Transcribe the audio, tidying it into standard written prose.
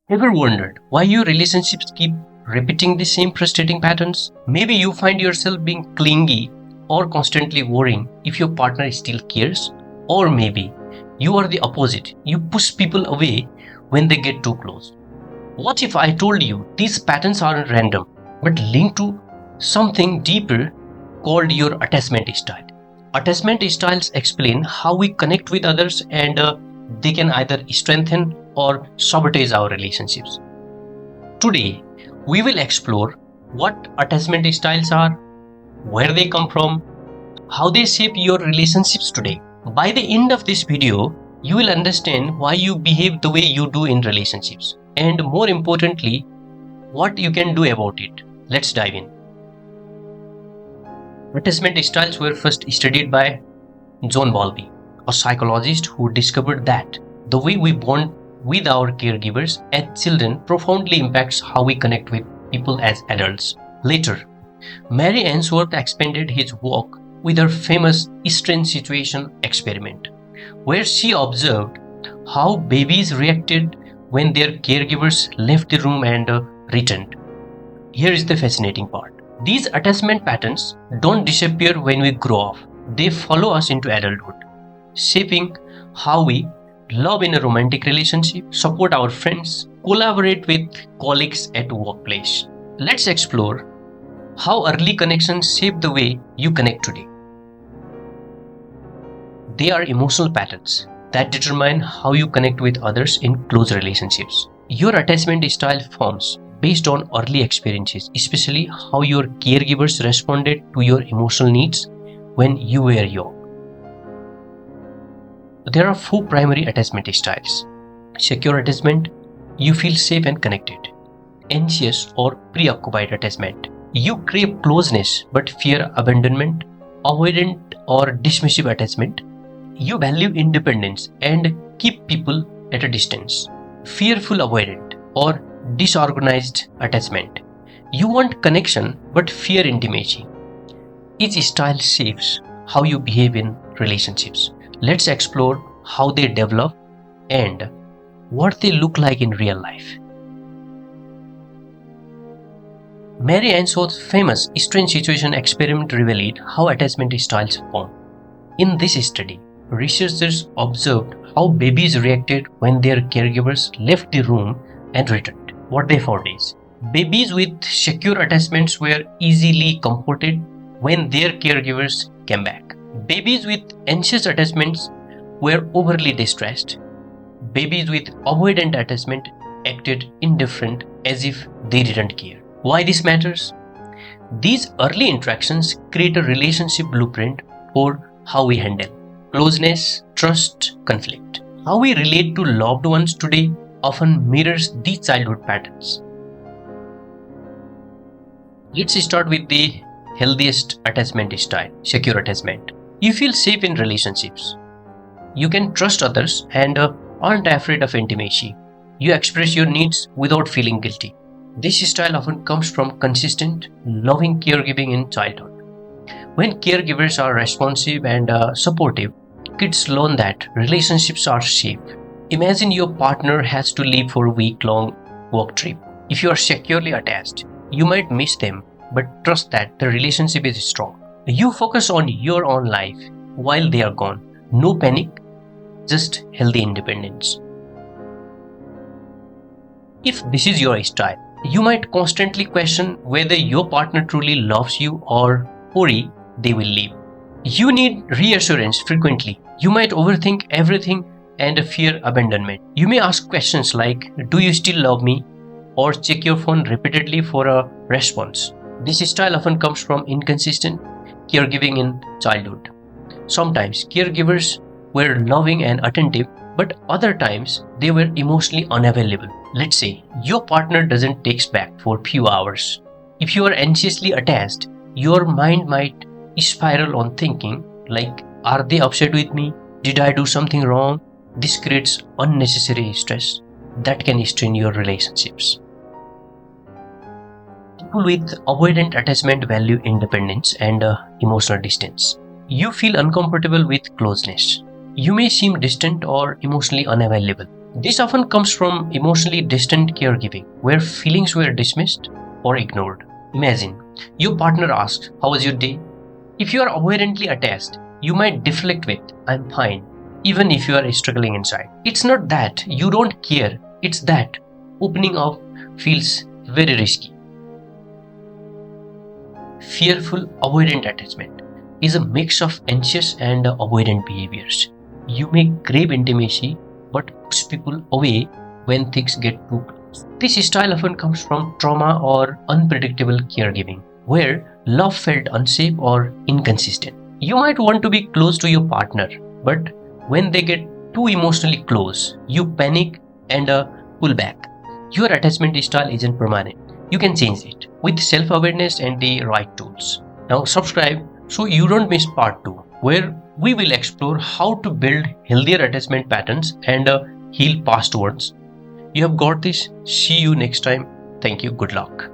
Ever wondered why your relationships keep repeating the same frustrating patterns? Maybe you find yourself being clingy or constantly worrying if your partner still cares. Or maybe you are the opposite. You push people away when they get too close. What if I told you these patterns aren't random but linked to something deeper called your attachment style? Attachment styles explain how we connect with others and they can either strengthen or sabotage our relationships. Today, we will explore what attachment styles are, where they come from, how they shape your relationships today. By the end of this video, you will understand why you behave the way you do in relationships, and more importantly, what you can do about it. Let's dive in. Attachment styles were first studied by John Bowlby, a psychologist who discovered that the way we bond with our caregivers as children profoundly impacts how we connect with people as adults. Later, Mary Ainsworth expanded his work with her famous strange situation experiment, where she observed how babies reacted when their caregivers left the room and returned. Here is the fascinating part. These attachment patterns don't disappear when we grow up. They follow us into adulthood, shaping how we love in a romantic relationship, support our friends, collaborate with colleagues at workplace. Let's explore how early connections shape the way you connect today. They are emotional patterns that determine how you connect with others in close relationships. Your attachment style forms based on early experiences, especially how your caregivers responded to your emotional needs when you were young. There are four primary attachment styles. Secure attachment, you feel safe and connected. Anxious or preoccupied attachment, you crave closeness but fear abandonment. Avoidant or dismissive attachment, you value independence and keep people at a distance. Fearful avoidant or disorganized attachment, you want connection but fear intimacy. Each style shapes how you behave in relationships. Let's explore how they develop and what they look like in real life. Mary Ainsworth's famous strange situation experiment revealed how attachment styles form. In this study, researchers observed how babies reacted when their caregivers left the room and returned. What they found is, babies with secure attachments were easily comforted when their caregivers came back. Babies with anxious attachments were overly distressed. Babies with avoidant attachment acted indifferent as if they didn't care. Why this matters? These early interactions create a relationship blueprint for how we handle closeness, trust, conflict. How we relate to loved ones today often mirrors these childhood patterns. Let's start with the healthiest attachment style, secure attachment. You feel safe in relationships. You can trust others and aren't afraid of intimacy. You express your needs without feeling guilty. This style often comes from consistent, loving caregiving in childhood. When caregivers are responsive and supportive, kids learn that relationships are safe. Imagine your partner has to leave for a week-long work trip. If you are securely attached, you might miss them, but trust that the relationship is strong. You focus on your own life while they are gone. No panic, just healthy independence. If this is your style, you might constantly question whether your partner truly loves you or worry they will leave. You need reassurance frequently. You might overthink everything and fear abandonment. You may ask questions like, "Do you still love me?" or check your phone repeatedly for a response. This style often comes from inconsistent caregiving in childhood. Sometimes caregivers were loving and attentive, but other times they were emotionally unavailable. Let's say your partner doesn't text back for a few hours. If you are anxiously attached, your mind might spiral on thinking like, are they upset with me? Did I do something wrong? This creates unnecessary stress that can strain your relationships. People with avoidant attachment value independence and emotional distance. You feel uncomfortable with closeness. You may seem distant or emotionally unavailable. This often comes from emotionally distant caregiving, where feelings were dismissed or ignored. Imagine your partner asks, "How was your day?" If you are avoidantly attached, you might deflect with, "I'm fine," even if you are struggling inside. It's not that you don't care, it's that opening up feels very risky. Fearful avoidant attachment is a mix of anxious and avoidant behaviors. You may crave intimacy but push people away when things get too close. This style often comes from trauma or unpredictable caregiving, where love felt unsafe or inconsistent. You might want to be close to your partner, but when they get too emotionally close, you panic and pull back. Your attachment style isn't permanent. You can change it with self awareness and the right tools. Now, subscribe so you don't miss part 2, where we will explore how to build healthier attachment patterns and heal past ones. You have got this. See you next time. Thank you. Good luck.